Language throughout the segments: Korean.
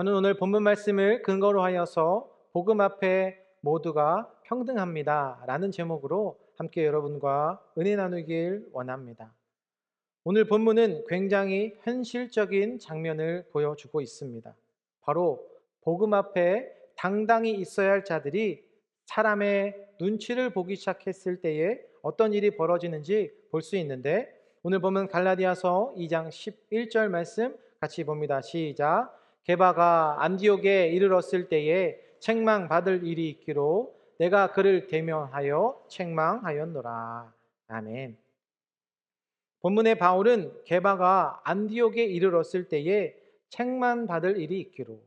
저는 오늘 본문 말씀을 근거로 하여서 복음 앞에 모두가 평등합니다 라는 제목으로 함께 여러분과 은혜 나누길 원합니다. 오늘 본문은 굉장히 현실적인 장면을 보여주고 있습니다. 바로 복음 앞에 당당히 있어야 할 자들이 사람의 눈치를 보기 시작했을 때에 어떤 일이 벌어지는지 볼 수 있는데, 오늘 보면 갈라디아서 2장 11절 말씀 같이 봅니다. 시작. 게바가 안디옥에 이르렀을 때에 책망받을 일이 있기로 내가 그를 대면하여 책망하였노라. 아멘. 본문의 바울은 게바가 안디옥에 이르렀을 때에 책망받을 일이 있기로,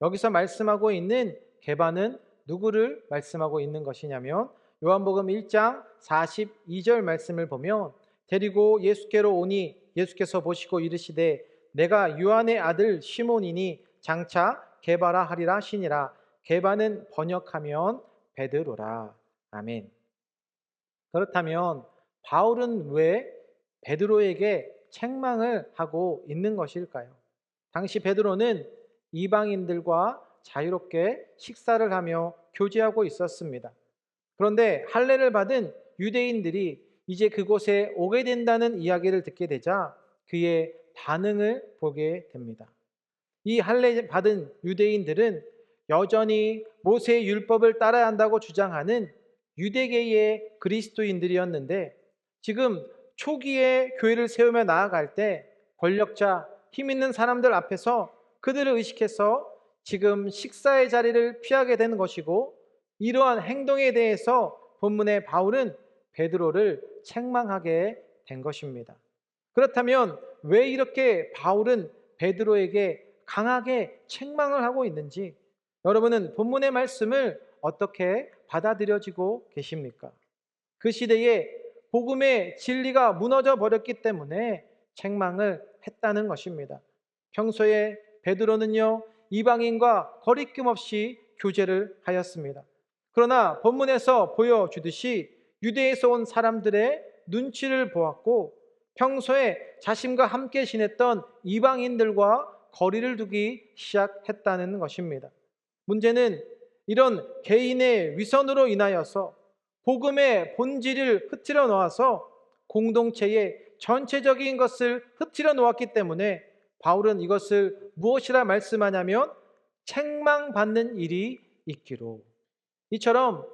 여기서 말씀하고 있는 게바는 누구를 말씀하고 있는 것이냐면, 요한복음 1장 42절 말씀을 보면 데리고 예수께로 오니 예수께서 보시고 이르시되 내가 요한의 아들 시몬이니 장차 게바라 하리라 하시니라. 게바는 번역하면 베드로라. 아멘. 그렇다면 바울은 왜 베드로에게 책망을 하고 있는 것일까요? 당시 베드로는 이방인들과 자유롭게 식사를 하며 교제하고 있었습니다. 그런데 할례를 받은 유대인들이 이제 그곳에 오게 된다는 이야기를 듣게 되자 그의 반응을 보게 됩니다. 이 할례 받은 유대인들은 여전히 모세의 율법을 따라야 한다고 주장하는 유대계의 그리스도인들이었는데, 지금 초기에 교회를 세우며 나아갈 때 권력자, 힘 있는 사람들 앞에서 그들을 의식해서 지금 식사의 자리를 피하게 되는 것이고, 이러한 행동에 대해서 본문의 바울은 베드로를 책망하게 된 것입니다. 그렇다면 왜 이렇게 바울은 베드로에게 강하게 책망을 하고 있는지, 여러분은 본문의 말씀을 어떻게 받아들여지고 계십니까? 그 시대에 복음의 진리가 무너져 버렸기 때문에 책망을 했다는 것입니다. 평소에 베드로는요, 이방인과 거리낌 없이 교제를 하였습니다. 그러나 본문에서 보여주듯이 유대에서 온 사람들의 눈치를 보았고, 평소에 자신과 함께 지냈던 이방인들과 거리를 두기 시작했다는 것입니다. 문제는 이런 개인의 위선으로 인하여서 복음의 본질을 흐트려 놓아서 공동체의 전체적인 것을 흐트려 놓았기 때문에 바울은 이것을 무엇이라 말씀하냐면 책망받는 일이 있기로. 이처럼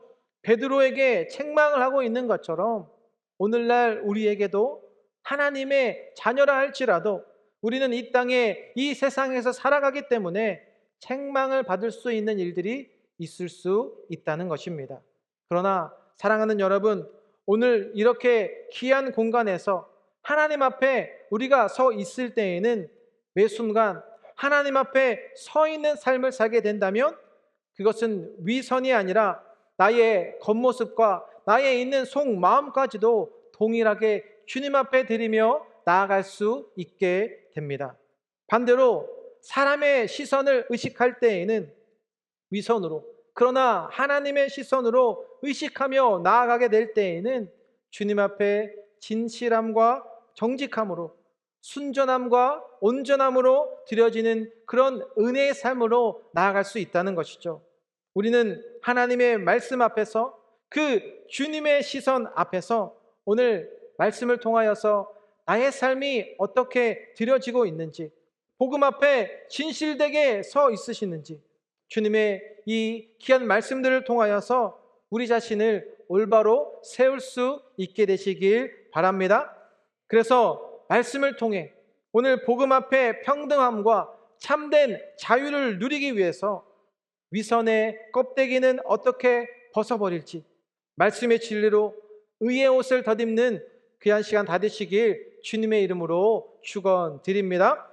베드로에게 책망을 하고 있는 것처럼 오늘날 우리에게도 하나님의 자녀라 할지라도 우리는 이 땅에 이 세상에서 살아가기 때문에 책망을 받을 수 있는 일들이 있을 수 있다는 것입니다. 그러나 사랑하는 여러분, 오늘 이렇게 귀한 공간에서 하나님 앞에 우리가 서 있을 때에는 매 순간 하나님 앞에 서 있는 삶을 살게 된다면 그것은 위선이 아니라 나의 겉모습과 나의 있는 속마음까지도 동일하게 주님 앞에 드리며 나아갈 수 있게 됩니다. 반대로 사람의 시선을 의식할 때에는 위선으로, 그러나 하나님의 시선으로 의식하며 나아가게 될 때에는 주님 앞에 진실함과 정직함으로, 순전함과 온전함으로 드려지는 그런 은혜의 삶으로 나아갈 수 있다는 것이죠. 우리는 하나님의 말씀 앞에서, 그 주님의 시선 앞에서 오늘 말씀을 통하여서 나의 삶이 어떻게 드려지고 있는지, 복음 앞에 진실되게 서 있으시는지, 주님의 이 귀한 말씀들을 통하여서 우리 자신을 올바로 세울 수 있게 되시길 바랍니다. 그래서 말씀을 통해 오늘 복음 앞에 평등함과 참된 자유를 누리기 위해서 위선의 껍데기는 어떻게 벗어버릴지, 말씀의 진리로 의의 옷을 덧입는 귀한 시간 다 되시길 주님의 이름으로 축원드립니다.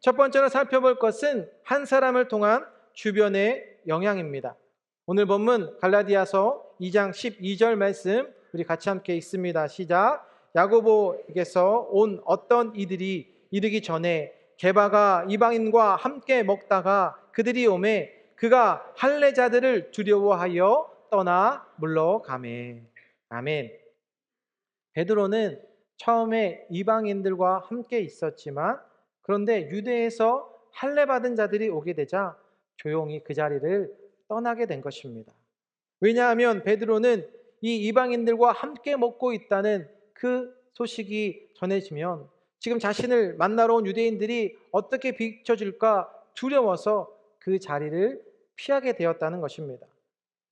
첫 번째로 살펴볼 것은 한 사람을 통한 주변의 영향입니다. 오늘 본문 갈라디아서 2장 12절 말씀 우리 같이 함께 읽습니다. 시작. 야고보에게서 온 어떤 이들이 이르기 전에 게바가 이방인과 함께 먹다가 그들이 오매 그가 할례자들을 두려워하여 떠나 물러가매. 아멘. 베드로는 처음에 이방인들과 함께 있었지만, 그런데 유대에서 할례받은 자들이 오게 되자 조용히 그 자리를 떠나게 된 것입니다. 왜냐하면 베드로는 이 이방인들과 함께 먹고 있다는 그 소식이 전해지면 지금 자신을 만나러 온 유대인들이 어떻게 비춰줄까 두려워서 그 자리를 피하게 되었다는 것입니다.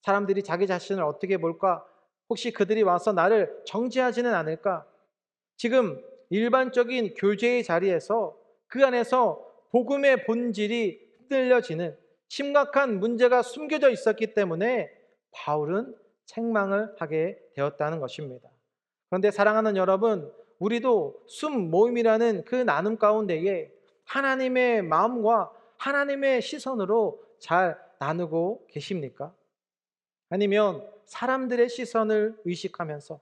사람들이 자기 자신을 어떻게 볼까? 혹시 그들이 와서 나를 정죄하지는 않을까? 지금 일반적인 교제의 자리에서 그 안에서 복음의 본질이 흔들려지는 심각한 문제가 숨겨져 있었기 때문에 바울은 책망을 하게 되었다는 것입니다. 그런데 사랑하는 여러분, 우리도 숨 모임이라는 그 나눔 가운데에 하나님의 마음과 하나님의 시선으로 잘 나누고 계십니까? 아니면 사람들의 시선을 의식하면서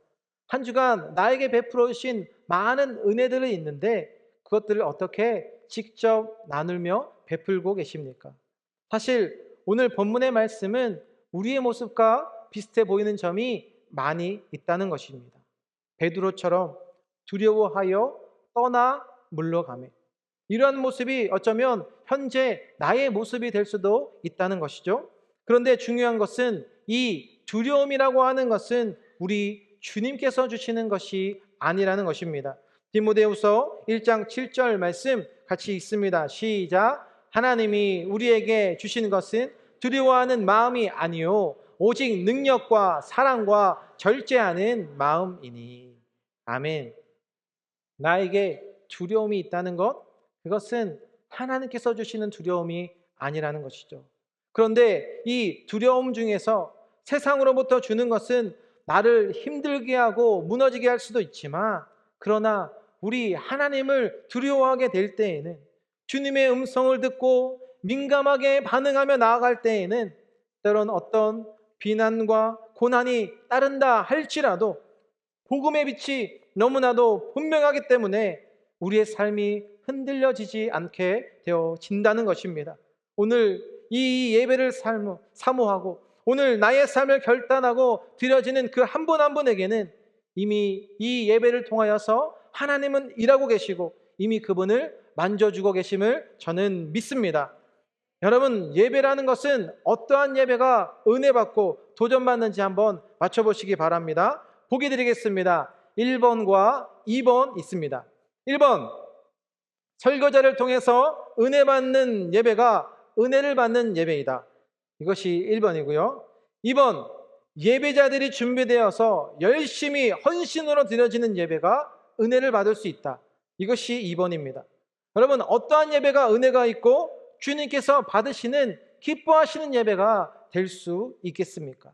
한 주간 나에게 베풀어 주신 많은 은혜들이 있는데 그것들을 어떻게 직접 나누며 베풀고 계십니까? 사실 오늘 본문의 말씀은 우리의 모습과 비슷해 보이는 점이 많이 있다는 것입니다. 베드로처럼 두려워하여 떠나 물러가매. 이러한 모습이 어쩌면 현재 나의 모습이 될 수도 있다는 것이죠. 그런데 중요한 것은 이 두려움이라고 하는 것은 우리 주님께서 주시는 것이 아니라는 것입니다. 디모데후서 1장 7절 말씀 같이 읽습니다. 시작. 하나님이 우리에게 주신 것은 두려워하는 마음이 아니요 오직 능력과 사랑과 절제하는 마음이니. 아멘. 나에게 두려움이 있다는 것, 그것은 하나님께서 주시는 두려움이 아니라는 것이죠. 그런데 이 두려움 중에서 세상으로부터 주는 것은 나를 힘들게 하고 무너지게 할 수도 있지만, 그러나 우리 하나님을 두려워하게 될 때에는, 주님의 음성을 듣고 민감하게 반응하며 나아갈 때에는 때론 어떤 비난과 고난이 따른다 할지라도 복음의 빛이 너무나도 분명하기 때문에 우리의 삶이 흔들려지지 않게 되어진다는 것입니다. 오늘 이 예배를 사모하고 오늘 나의 삶을 결단하고 드려지는 그 한 분 한 분에게는 이미 이 예배를 통하여서 하나님은 일하고 계시고 이미 그분을 만져주고 계심을 저는 믿습니다. 여러분, 예배라는 것은 어떠한 예배가 은혜받고 도전받는지 한번 맞춰보시기 바랍니다. 보기 드리겠습니다. 1번과 2번 있습니다. 1번, 설교자를 통해서 은혜 받는 예배가 은혜를 받는 예배이다. 이것이 1번이고요. 2번, 예배자들이 준비되어서 열심히 헌신으로 드려지는 예배가 은혜를 받을 수 있다. 이것이 2번입니다. 여러분, 어떠한 예배가 은혜가 있고 주님께서 받으시는 기뻐하시는 예배가 될 수 있겠습니까?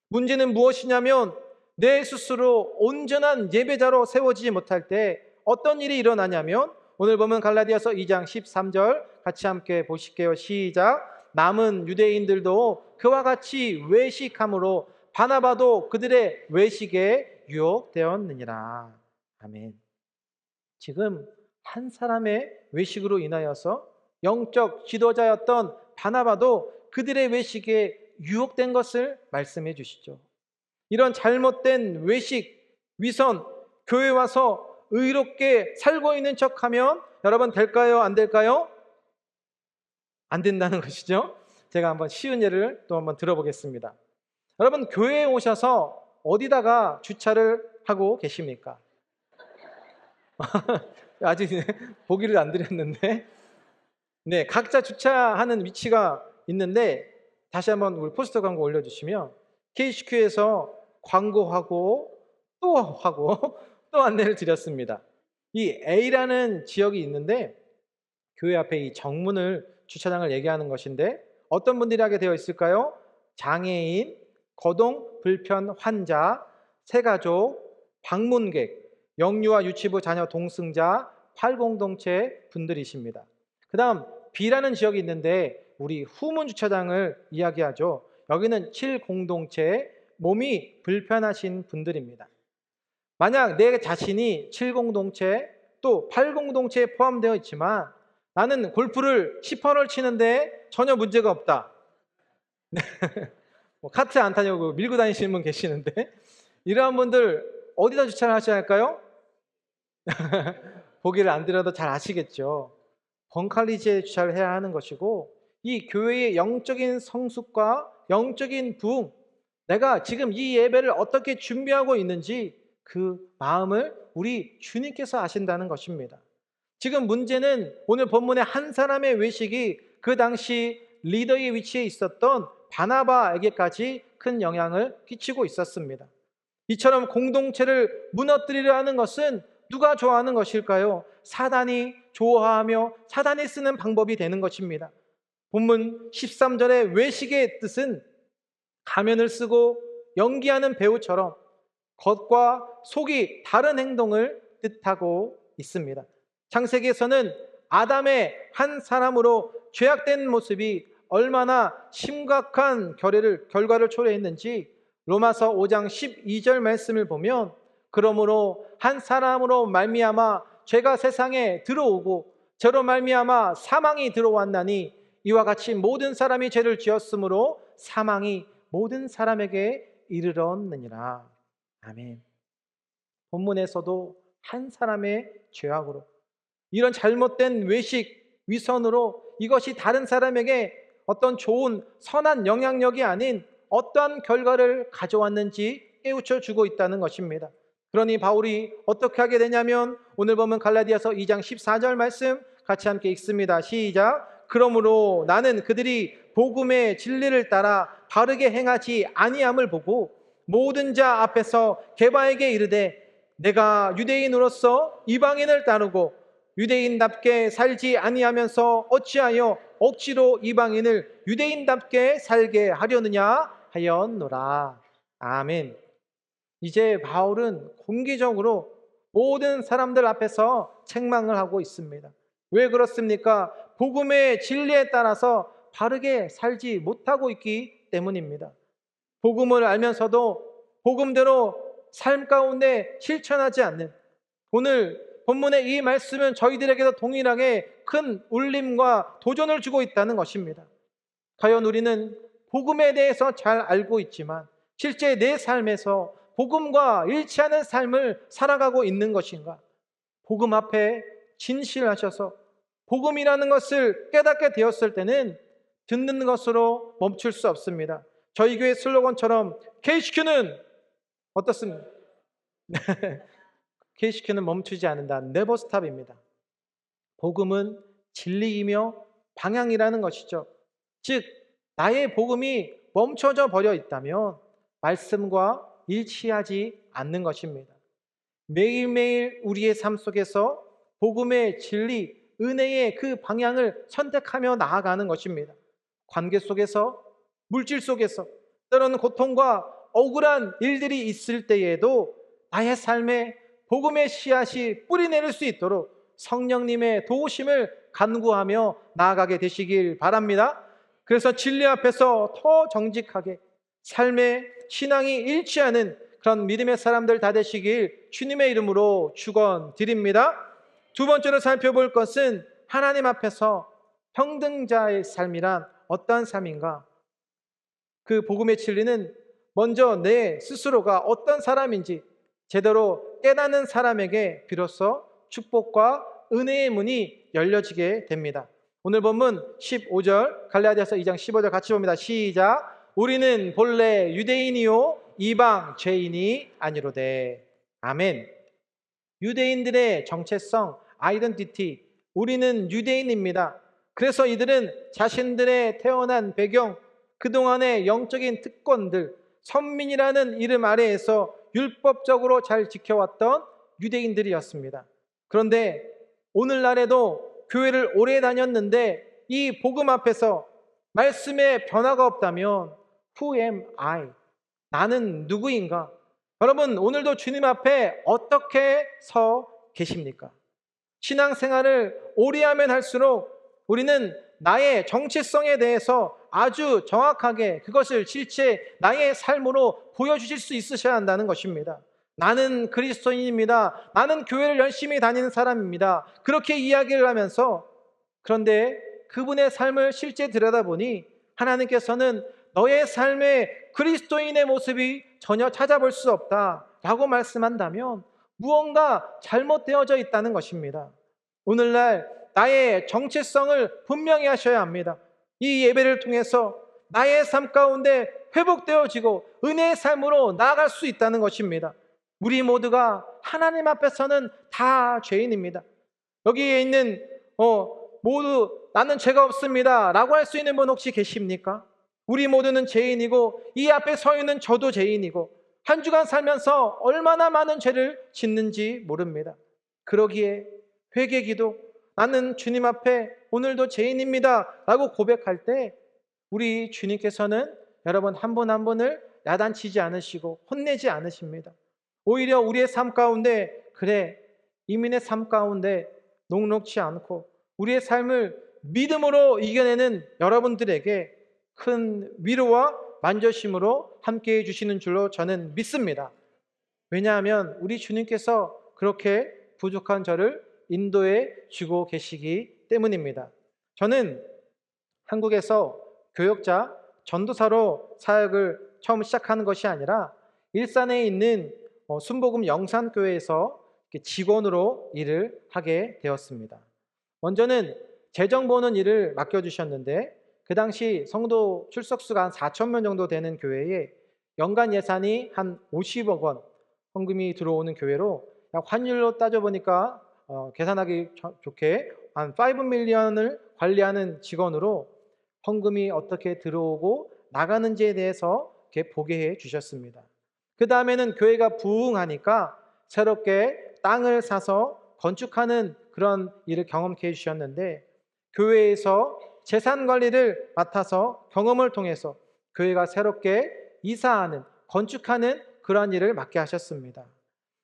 문제는 무엇이냐면 내 스스로 온전한 예배자로 세워지지 못할 때 어떤 일이 일어나냐면, 오늘 보면 갈라디아서 2장 13절 같이 함께 보실게요. 시작. 남은 유대인들도 그와 같이 외식함으로 바나바도 그들의 외식에 유혹되었느니라. 아멘. 지금 한 사람의 외식으로 인하여서 영적 지도자였던 바나바도 그들의 외식에 유혹된 것을 말씀해 주시죠. 이런 잘못된 외식, 위선, 교회 와서 의롭게 살고 있는 척하면 여러분 될까요? 안 될까요? 안 된다는 것이죠. 제가 한번 쉬운 예를 또 한번 들어보겠습니다. 여러분, 교회에 오셔서 어디다가 주차를 하고 계십니까? 아직 보기를 안 드렸는데, 네, 각자 주차하는 위치가 있는데, 다시 한번 우리 포스터 광고 올려주시면 KCQ에서 광고하고 또 하고 또 안내를 드렸습니다. 이 A라는 지역이 있는데 교회 앞에 이 정문을 주차장을 얘기하는 것인데 어떤 분들이 하게 되어 있을까요? 장애인, 거동 불편 환자, 새가족, 방문객, 영유아 유치부 자녀 동승자, 8공동체 분들이십니다. 그 다음 B라는 지역이 있는데 우리 후문 주차장을 이야기하죠. 여기는 7공동체, 몸이 불편하신 분들입니다. 만약 내 자신이 7공동체 또 8공동체에 포함되어 있지만 나는 골프를 10번을 치는데 전혀 문제가 없다. 뭐 카트 안 타냐고 밀고 다니시는 분 계시는데 이러한 분들 어디다 주차를 하셔야 할까요? 보기를 안 드려도 잘 아시겠죠. 번칼리지에 주차를 해야 하는 것이고, 이 교회의 영적인 성숙과 영적인 부흥, 내가 지금 이 예배를 어떻게 준비하고 있는지 그 마음을 우리 주님께서 아신다는 것입니다. 지금 문제는 오늘 본문의 한 사람의 외식이 그 당시 리더의 위치에 있었던 바나바에게까지 큰 영향을 끼치고 있었습니다. 이처럼 공동체를 무너뜨리려 하는 것은 누가 좋아하는 것일까요? 사단이 좋아하며 사단이 쓰는 방법이 되는 것입니다. 본문 13절의 외식의 뜻은 가면을 쓰고 연기하는 배우처럼 겉과 속이 다른 행동을 뜻하고 있습니다. 창세기에서는 아담의 한 사람으로 죄악된 모습이 얼마나 심각한 결과를 초래했는지 로마서 5장 12절 말씀을 보면, 그러므로 한 사람으로 말미암아 죄가 세상에 들어오고 저로 말미암아 사망이 들어왔나니 이와 같이 모든 사람이 죄를 지었으므로 사망이 모든 사람에게 이르렀느니라. 아멘. 본문에서도 한 사람의 죄악으로, 이런 잘못된 외식, 위선으로 이것이 다른 사람에게 어떤 좋은 선한 영향력이 아닌 어떠한 결과를 가져왔는지 깨우쳐 주고 있다는 것입니다. 그러니 바울이 어떻게 하게 되냐면, 오늘 보면 갈라디아서 2장 14절 말씀 같이 함께 읽습니다. 시작. 그러므로 나는 그들이 복음의 진리를 따라 바르게 행하지 아니함을 보고 모든 자 앞에서 게바에게 이르되, 내가 유대인으로서 이방인을 따르고 유대인답게 살지 아니하면서 어찌하여 억지로 이방인을 유대인답게 살게 하려느냐 하였노라. 아멘. 이제 바울은 공개적으로 모든 사람들 앞에서 책망을 하고 있습니다. 왜 그렇습니까? 복음의 진리에 따라서 바르게 살지 못하고 있기 때문입니다. 복음을 알면서도 복음대로 삶 가운데 실천하지 않는, 오늘 본문의 이 말씀은 저희들에게도 동일하게 큰 울림과 도전을 주고 있다는 것입니다. 과연 우리는 복음에 대해서 잘 알고 있지만 실제 내 삶에서 복음과 일치하는 삶을 살아가고 있는 것인가? 복음 앞에 진실하셔서 복음이라는 것을 깨닫게 되었을 때는 듣는 것으로 멈출 수 없습니다. 저희 교회 슬로건처럼 KCQ는 어떻습니까? KCQ는 멈추지 않는다. Never stop입니다. 복음은 진리이며 방향이라는 것이죠. 즉, 나의 복음이 멈춰져 버려 있다면 말씀과 일치하지 않는 것입니다. 매일매일 우리의 삶 속에서 복음의 진리, 은혜의 그 방향을 선택하며 나아가는 것입니다. 관계 속에서, 물질 속에서, 때로는 고통과 억울한 일들이 있을 때에도 나의 삶에 복음의 씨앗이 뿌리내릴 수 있도록 성령님의 도우심을 간구하며 나아가게 되시길 바랍니다. 그래서 진리 앞에서 더 정직하게 삶의 신앙이 일치하는 그런 믿음의 사람들 다 되시길 주님의 이름으로 축원드립니다. 두 번째로 살펴볼 것은 하나님 앞에서 평등자의 삶이란 어떠한 삶인가? 그 복음의 진리는 먼저 내 스스로가 어떤 사람인지 제대로 깨닫는 사람에게 비로소 축복과 은혜의 문이 열려지게 됩니다. 오늘 본문 15절, 갈라디아서 2장 15절 같이 봅니다. 시작. 우리는 본래 유대인이요 이방 죄인이 아니로되. 아멘. 유대인들의 정체성, 아이덴티티, 우리는 유대인입니다. 그래서 이들은 자신들의 태어난 배경, 그동안의 영적인 특권들, 선민이라는 이름 아래에서 율법적으로 잘 지켜왔던 유대인들이었습니다. 그런데 오늘날에도 교회를 오래 다녔는데 이 복음 앞에서 말씀에 변화가 없다면 Who am I? 나는 누구인가? 여러분, 오늘도 주님 앞에 어떻게 서 계십니까? 신앙생활을 오래 하면 할수록 우리는 나의 정체성에 대해서 아주 정확하게 그것을 실제 나의 삶으로 보여주실 수 있으셔야 한다는 것입니다. 나는 그리스도인입니다. 나는 교회를 열심히 다니는 사람입니다. 그렇게 이야기를 하면서, 그런데 그분의 삶을 실제 들여다보니 하나님께서는 너의 삶에 그리스도인의 모습이 전혀 찾아볼 수 없다라고 말씀한다면 무언가 잘못되어져 있다는 것입니다. 오늘날 나의 정체성을 분명히 하셔야 합니다. 이 예배를 통해서 나의 삶 가운데 회복되어지고 은혜의 삶으로 나아갈 수 있다는 것입니다. 우리 모두가 하나님 앞에서는 다 죄인입니다. 여기에 있는 모두 나는 죄가 없습니다 라고 할 수 있는 분 혹시 계십니까? 우리 모두는 죄인이고 이 앞에 서 있는 저도 죄인이고 한 주간 살면서 얼마나 많은 죄를 짓는지 모릅니다. 그러기에 회개기도 나는 주님 앞에 오늘도 죄인입니다 라고 고백할 때 우리 주님께서는 여러분 한 분 한 분을 야단치지 않으시고 혼내지 않으십니다. 오히려 우리의 삶 가운데 그래 이민의 삶 가운데 녹록지 않고 우리의 삶을 믿음으로 이겨내는 여러분들에게 큰 위로와 만져심으로 함께해 주시는 줄로 저는 믿습니다. 왜냐하면 우리 주님께서 그렇게 부족한 저를 인도해 주고 계시기 때문입니다. 저는 한국에서 교역자, 전도사로 사역을 처음 시작하는 것이 아니라 일산에 있는 순복음 영산교회에서 직원으로 일을 하게 되었습니다. 먼저는 재정 보는 일을 맡겨주셨는데 그 당시 성도 출석수가 한 4천 명 정도 되는 교회에 연간 예산이 한 50억 원 헌금이 들어오는 교회로 환율로 따져보니까 계산하기 좋게 한 5 밀리언을 관리하는 직원으로 헌금이 어떻게 들어오고 나가는지에 대해서 이렇게 보게 해 주셨습니다. 그 다음에는 교회가 부흥하니까 새롭게 땅을 사서 건축하는 그런 일을 경험케 해주셨는데 교회에서 재산 관리를 맡아서 경험을 통해서 교회가 새롭게 이사하는 건축하는 그런 일을 맡게 하셨습니다.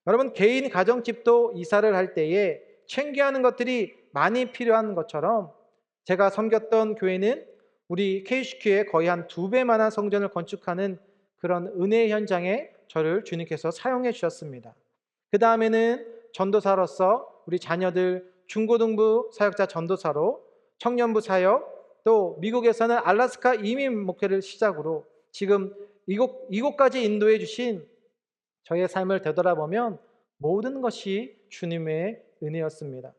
여러분 개인 가정집도 이사를 할 때에 챙겨야 하는 것들이 많이 필요한 것처럼 제가 섬겼던 교회는 우리 KCQ의 거의 한 2배만한 성전을 건축하는 그런 은혜의 현장에 저를 주님께서 사용해 주셨습니다. 그 다음에는 전도사로서 우리 자녀들 중고등부 사역자 전도사로 청년부 사역, 또 미국에서는 알래스카 이민 목회를 시작으로 지금 이곳까지 인도해 주신 저의 삶을 되돌아보면 모든 것이 주님의 은혜였습니다.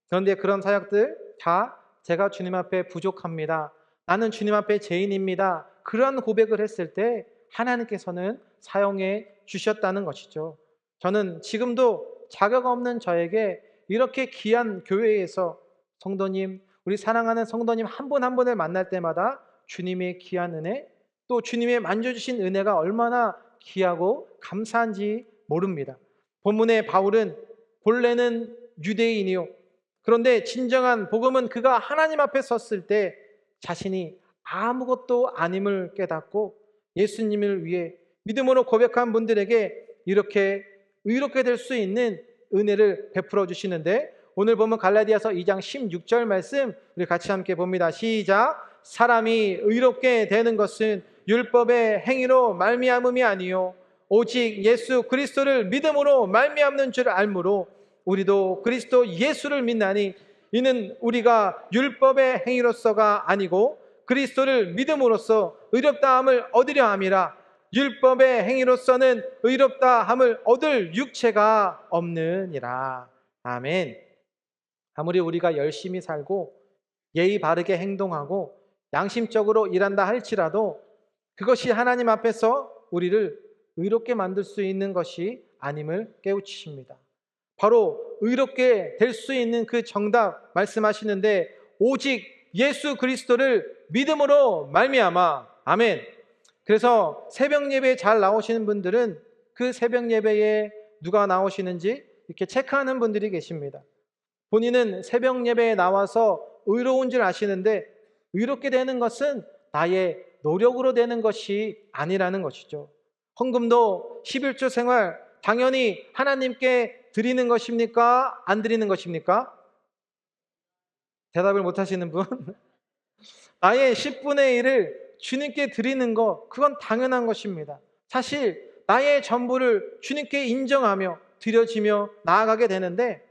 그런데 그런 사역들 다 제가 주님 앞에 부족합니다. 나는 주님 앞에 죄인입니다. 그런 고백을 했을 때 하나님께서는 사용해 주셨다는 것이죠. 저는 지금도 자격 없는 저에게 이렇게 귀한 교회에서 성도님, 우리 사랑하는 성도님 한 분 한 분을 만날 때마다 주님의 귀한 은혜, 또 주님의 만져주신 은혜가 얼마나 귀하고 감사한지 모릅니다. 본문의 바울은 본래는 유대인이요. 그런데 진정한 복음은 그가 하나님 앞에 섰을 때 자신이 아무것도 아님을 깨닫고 예수님을 위해 믿음으로 고백한 분들에게 이렇게 의롭게 될 수 있는 은혜를 베풀어 주시는데 오늘 보면 갈라디아서 2장 16절 말씀 우리 같이 함께 봅니다. 시작. 사람이 의롭게 되는 것은 율법의 행위로 말미암음이 아니요 오직 예수 그리스도를 믿음으로 말미암는 줄 알므로 우리도 그리스도 예수를 믿나니 이는 우리가 율법의 행위로서가 아니고 그리스도를 믿음으로써 의롭다함을 얻으려 함이라. 율법의 행위로서는 의롭다함을 얻을 육체가 없느니라. 아멘. 아무리 우리가 열심히 살고 예의 바르게 행동하고 양심적으로 일한다 할지라도 그것이 하나님 앞에서 우리를 의롭게 만들 수 있는 것이 아님을 깨우치십니다. 바로 의롭게 될 수 있는 그 정답 말씀하시는데 오직 예수 그리스도를 믿음으로 말미암아. 아멘. 그래서 새벽 예배에 잘 나오시는 분들은 그 새벽 예배에 누가 나오시는지 이렇게 체크하는 분들이 계십니다. 본인은 새벽 예배에 나와서 의로운 줄 아시는데 의롭게 되는 것은 나의 노력으로 되는 것이 아니라는 것이죠. 헌금도 11조 생활 당연히 하나님께 드리는 것입니까? 안 드리는 것입니까? 대답을 못 하시는 분? 나의 10분의 1을 주님께 드리는 것, 그건 당연한 것입니다. 사실 나의 전부를 주님께 인정하며 드려지며 나아가게 되는데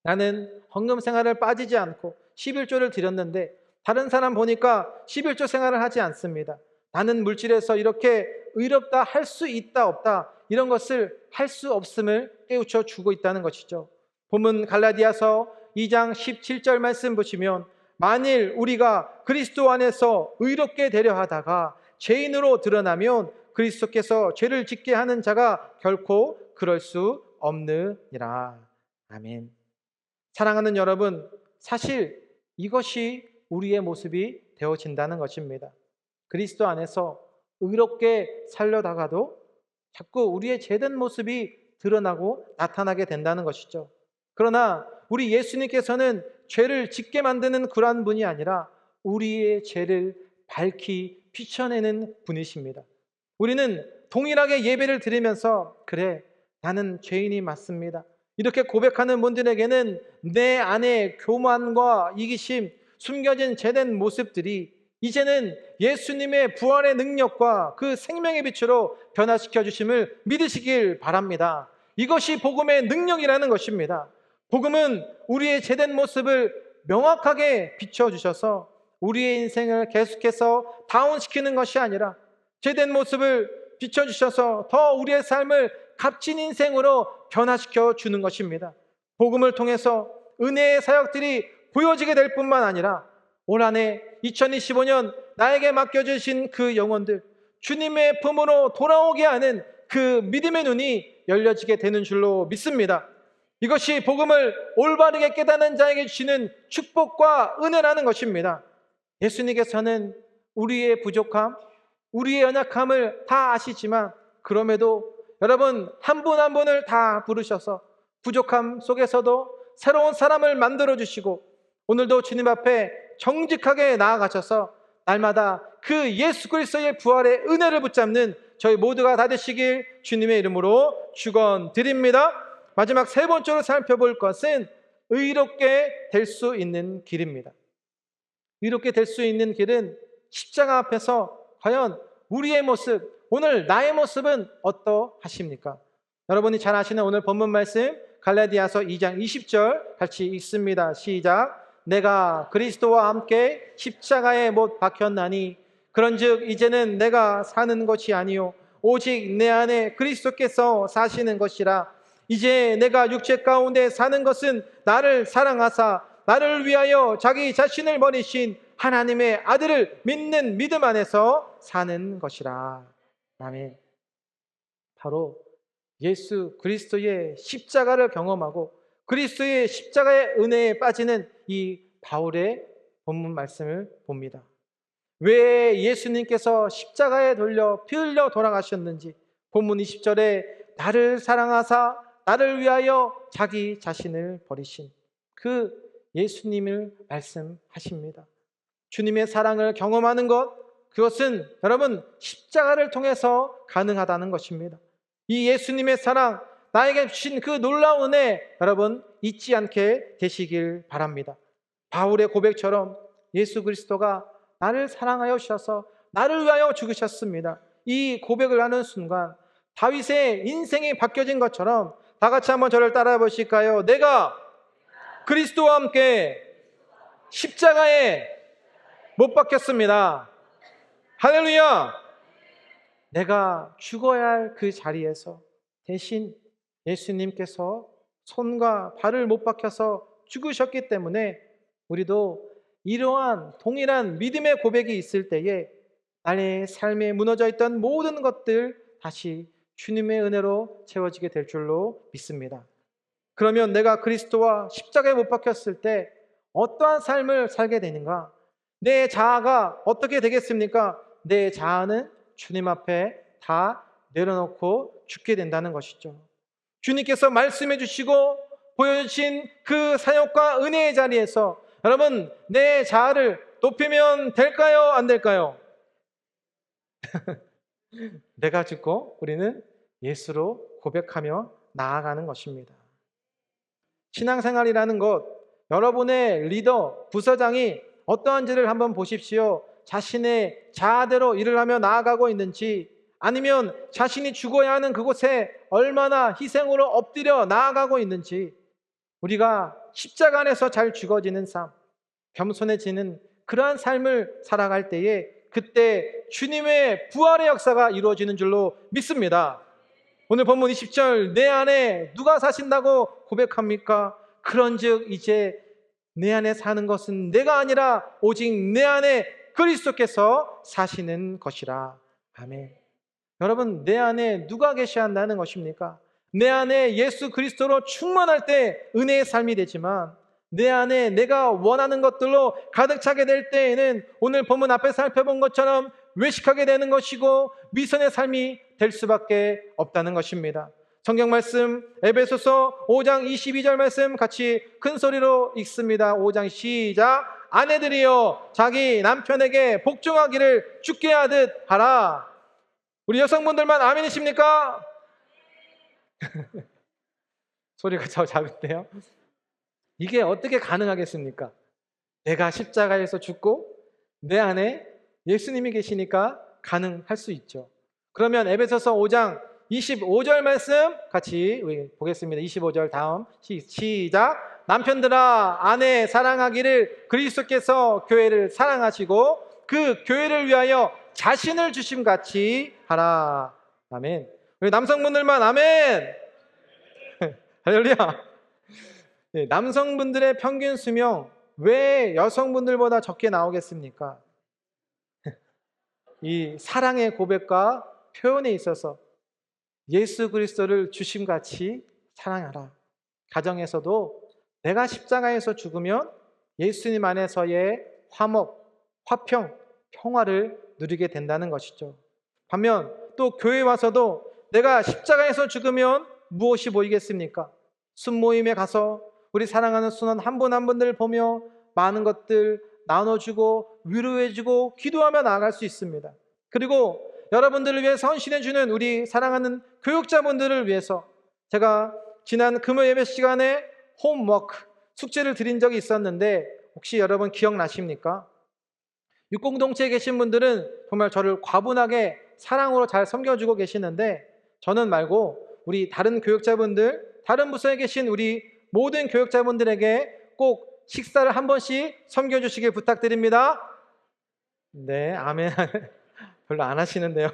나는 헌금 생활을 빠지지 않고 11조를 드렸는데 다른 사람 보니까 11조 생활을 하지 않습니다. 나는 물질에서 이렇게 의롭다 할 수 있다 없다 이런 것을 할 수 없음을 깨우쳐 주고 있다는 것이죠. 본문 갈라디아서 2장 17절 말씀 보시면 만일 우리가 그리스도 안에서 의롭게 되려 하다가 죄인으로 드러나면 그리스도께서 죄를 짓게 하는 자가 결코 그럴 수 없느니라. 아멘. 사랑하는 여러분, 사실 이것이 우리의 모습이 되어진다는 것입니다. 그리스도 안에서 의롭게 살려다가도 자꾸 우리의 죄된 모습이 드러나고 나타나게 된다는 것이죠. 그러나 우리 예수님께서는 죄를 짓게 만드는 그러한 분이 아니라 우리의 죄를 밝히 비춰내는 분이십니다. 우리는 동일하게 예배를 드리면서 그래, 나는 죄인이 맞습니다, 이렇게 고백하는 분들에게는 내 안에 교만과 이기심, 숨겨진 죄된 모습들이 이제는 예수님의 부활의 능력과 그 생명의 빛으로 변화시켜 주심을 믿으시길 바랍니다. 이것이 복음의 능력이라는 것입니다. 복음은 우리의 죄된 모습을 명확하게 비춰주셔서 우리의 인생을 계속해서 다운시키는 것이 아니라 죄된 모습을 비춰주셔서 더 우리의 삶을 값진 인생으로 변화시켜 주는 것입니다. 복음을 통해서 은혜의 사역들이 보여지게 될 뿐만 아니라 올 한해 2025년 나에게 맡겨주신 그 영혼들, 주님의 품으로 돌아오게 하는 그 믿음의 눈이 열려지게 되는 줄로 믿습니다. 이것이 복음을 올바르게 깨닫는 자에게 주시는 축복과 은혜라는 것입니다. 예수님께서는 우리의 부족함, 우리의 연약함을 다 아시지만 그럼에도 여러분 한 분 한 분을 다 부르셔서 부족함 속에서도 새로운 사람을 만들어주시고 오늘도 주님 앞에 정직하게 나아가셔서 날마다 그 예수 그리스도의 부활의 은혜를 붙잡는 저희 모두가 다 되시길 주님의 이름으로 축원드립니다. 마지막 세 번째로 살펴볼 것은 의롭게 될 수 있는 길입니다. 의롭게 될 수 있는 길은 십자가 앞에서 과연 우리의 모습, 오늘 나의 모습은 어떠하십니까? 여러분이 잘 아시는 오늘 본문 말씀 갈라디아서 2장 20절 같이 읽습니다. 시작. 내가 그리스도와 함께 십자가에 못 박혔나니 그런즉 이제는 내가 사는 것이 아니요 오직 내 안에 그리스도께서 사시는 것이라. 이제 내가 육체 가운데 사는 것은 나를 사랑하사 나를 위하여 자기 자신을 버리신 하나님의 아들을 믿는 믿음 안에서 사는 것이라. 아멘. 바로 예수 그리스도의 십자가를 경험하고 그리스도의 십자가의 은혜에 빠지는 이 바울의 본문 말씀을 봅니다. 왜 예수님께서 십자가에 돌려 피 흘려 돌아가셨는지 본문 20절에 나를 사랑하사 나를 위하여 자기 자신을 버리신 그 예수님을 말씀하십니다. 주님의 사랑을 경험하는 것, 그것은 여러분 십자가를 통해서 가능하다는 것입니다. 이 예수님의 사랑, 나에게 주신 그 놀라운 은혜 여러분 잊지 않게 되시길 바랍니다. 바울의 고백처럼 예수 그리스도가 나를 사랑하여 주셔서 나를 위하여 죽으셨습니다. 이 고백을 하는 순간 다윗의 인생이 바뀌어진 것처럼 다 같이 한번 저를 따라해 보실까요? 내가 그리스도와 함께 십자가에 못 박혔습니다. 할렐루야! 내가 죽어야 할 그 자리에서 대신 예수님께서 손과 발을 못 박혀서 죽으셨기 때문에 우리도 이러한 동일한 믿음의 고백이 있을 때에 나의 삶에 무너져 있던 모든 것들 다시 주님의 은혜로 채워지게 될 줄로 믿습니다. 그러면 내가 그리스도와 십자가에 못 박혔을 때 어떠한 삶을 살게 되는가? 내 자아가 어떻게 되겠습니까? 내 자아는 주님 앞에 다 내려놓고 죽게 된다는 것이죠. 주님께서 말씀해 주시고 보여주신 그 사역과 은혜의 자리에서 여러분 내 자아를 높이면 될까요? 안 될까요? 내가 죽고 우리는 예수로 고백하며 나아가는 것입니다. 신앙생활이라는 것, 여러분의 리더, 부서장이 어떠한지를 한번 보십시오. 자신의 자아대로 일을 하며 나아가고 있는지, 아니면 자신이 죽어야 하는 그곳에 얼마나 희생으로 엎드려 나아가고 있는지, 우리가 십자가 안에서 잘 죽어지는 삶, 겸손해지는 그러한 삶을 살아갈 때에 그때 주님의 부활의 역사가 이루어지는 줄로 믿습니다. 오늘 본문 20절 내 안에 누가 사신다고 고백합니까? 그런즉 이제 내 안에 사는 것은 내가 아니라 오직 내 안에 그리스도께서 사시는 것이라. 아멘. 여러분, 내 안에 누가 계셔야 한다는 것입니까? 내 안에 예수 그리스도로 충만할 때 은혜의 삶이 되지만, 내 안에 내가 원하는 것들로 가득 차게 될 때에는 오늘 본문 앞에 살펴본 것처럼 외식하게 되는 것이고 미선의 삶이 될 수밖에 없다는 것입니다. 성경 말씀 에베소서 5장 22절 말씀 같이 큰 소리로 읽습니다. 5장 시작. 아내들이여 자기 남편에게 복종하기를 주께 하듯 하라. 우리 여성분들만 아멘이십니까? 소리가 저 작은데요. 이게 어떻게 가능하겠습니까? 내가 십자가에서 죽고 내 안에 예수님이 계시니까 가능할 수 있죠. 그러면 에베소서 5장 25절 말씀 같이 보겠습니다. 25절 다음 시작. 남편들아 아내 사랑하기를 그리스도께서 교회를 사랑하시고 그 교회를 위하여 자신을 주심같이 하라. 아멘. 우리 남성분들만 아멘. 할렐루야. 남성분들의 평균 수명 왜 여성분들보다 적게 나오겠습니까? 이 사랑의 고백과 표현에 있어서 예수 그리스도를 주심같이 사랑하라. 가정에서도 내가 십자가에서 죽으면 예수님 안에서의 화목, 화평, 평화를 누리게 된다는 것이죠. 반면 또 교회 와서도 내가 십자가에서 죽으면 무엇이 보이겠습니까? 순모임에 가서 우리 사랑하는 순원 한 분 한 분들 보며 많은 것들 나눠주고 위로해주고 기도하며 나아갈 수 있습니다. 그리고 여러분들을 위해 헌신해주는 우리 사랑하는 교육자분들을 위해서 제가 지난 금요 예배 시간에 홈워크 숙제를 드린 적이 있었는데 혹시 여러분 기억나십니까? 육공동체에 계신 분들은 정말 저를 과분하게 사랑으로 잘 섬겨주고 계시는데 저는 말고 우리 다른 교육자분들, 다른 부서에 계신 우리 모든 교육자분들에게 꼭 식사를 한 번씩 섬겨주시길 부탁드립니다. 네, 아멘. 별로 안 하시는데요.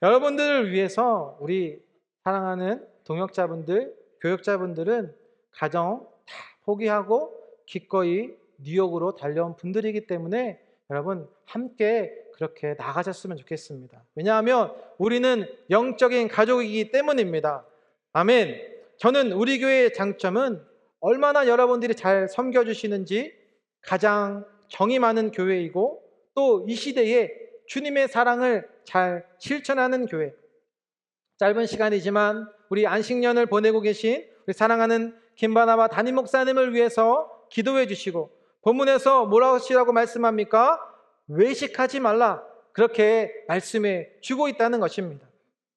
여러분들을 위해서 우리 사랑하는 동역자분들, 교육자분들은 가정 다 포기하고 기꺼이 뉴욕으로 달려온 분들이기 때문에 여러분 함께 그렇게 나가셨으면 좋겠습니다. 왜냐하면 우리는 영적인 가족이기 때문입니다. 아멘. 저는 우리 교회의 장점은 얼마나 여러분들이 잘 섬겨주시는지 가장 정이 많은 교회이고 또 이 시대에 주님의 사랑을 잘 실천하는 교회. 짧은 시간이지만 우리 안식년을 보내고 계신 우리 사랑하는 김바나바 담임 목사님을 위해서 기도해 주시고 본문에서 뭐라고 말씀합니까? 외식하지 말라 그렇게 말씀해 주고 있다는 것입니다.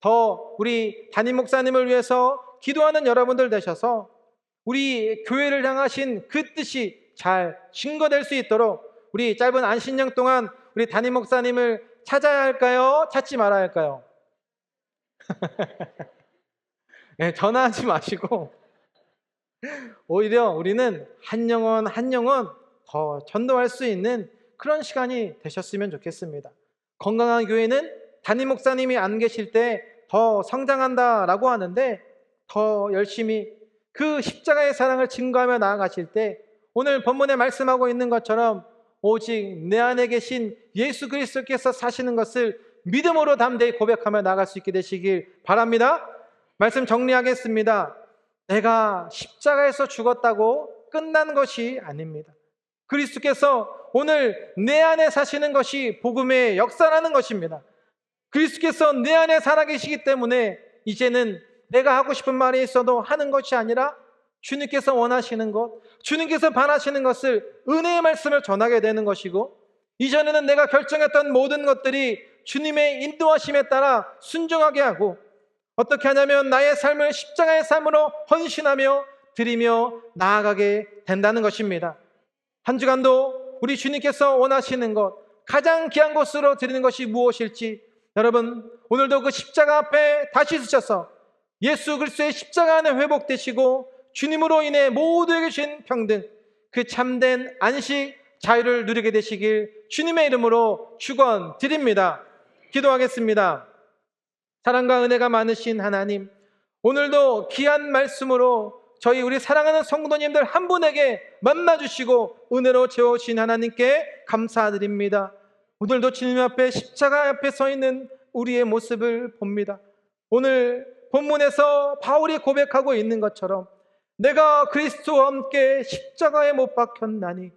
더 우리 담임 목사님을 위해서 기도하는 여러분들 되셔서 우리 교회를 향하신 그 뜻이 잘 증거될 수 있도록 우리 짧은 안식년 동안 우리 담임 목사님을 찾아야 할까요? 찾지 말아야 할까요? 네, 전화하지 마시고 오히려 우리는 한 영혼 한 영혼 더 전도할 수 있는 그런 시간이 되셨으면 좋겠습니다. 건강한 교회는 담임 목사님이 안 계실 때 더 성장한다라고 하는데 더 열심히 그 십자가의 사랑을 증거하며 나아가실 때 오늘 본문에 말씀하고 있는 것처럼 오직 내 안에 계신 예수 그리스도께서 사시는 것을 믿음으로 담대히 고백하며 나아갈 수 있게 되시길 바랍니다. 말씀 정리하겠습니다. 내가 십자가에서 죽었다고 끝난 것이 아닙니다. 그리스도께서 오늘 내 안에 사시는 것이 복음의 역사라는 것입니다. 그리스도께서 내 안에 살아계시기 때문에 이제는 내가 하고 싶은 말이 있어도 하는 것이 아니라 주님께서 원하시는 것, 주님께서 바라시는 것을 은혜의 말씀을 전하게 되는 것이고 이전에는 내가 결정했던 모든 것들이 주님의 인도하심에 따라 순종하게 하고 어떻게 하냐면 나의 삶을 십자가의 삶으로 헌신하며 드리며 나아가게 된다는 것입니다. 한 주간도 우리 주님께서 원하시는 것, 가장 귀한 것으로 드리는 것이 무엇일지 여러분 오늘도 그 십자가 앞에 다시 서셔서 예수 그리스도의 십자가 안에 회복되시고 주님으로 인해 모두에게 주신 평등, 그 참된 안식, 자유를 누리게 되시길 주님의 이름으로 축원드립니다. 기도하겠습니다. 사랑과 은혜가 많으신 하나님, 오늘도 귀한 말씀으로 저희 우리 사랑하는 성도님들 한 분에게 만나주시고 은혜로 채워주신 하나님께 감사드립니다. 오늘도 주님 앞에 십자가 앞에 서 있는 우리의 모습을 봅니다. 오늘 본문에서 바울이 고백하고 있는 것처럼 내가 그리스도와 함께 십자가에 못 박혔나니,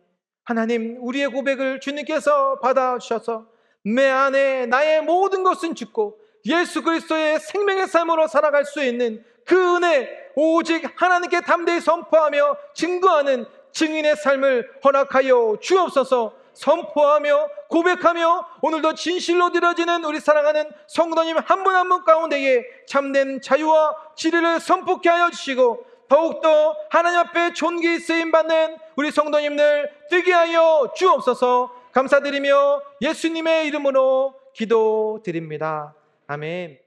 하나님, 우리의 고백을 주님께서 받아주셔서 내 안에 나의 모든 것은 죽고 예수 그리스도의 생명의 삶으로 살아갈 수 있는 그 은혜, 오직 하나님께 담대히 선포하며 증거하는 증인의 삶을 허락하여 주옵소서. 선포하며 고백하며 오늘도 진실로 드려지는 우리 사랑하는 성도님 한 분 한 분 가운데에 참된 자유와 지혜를 선포케 하여 주시고, 더욱더 하나님 앞에 존귀 쓰임받는 우리 성도님들 되게 하여 주옵소서. 감사드리며 예수님의 이름으로 기도드립니다. 아멘.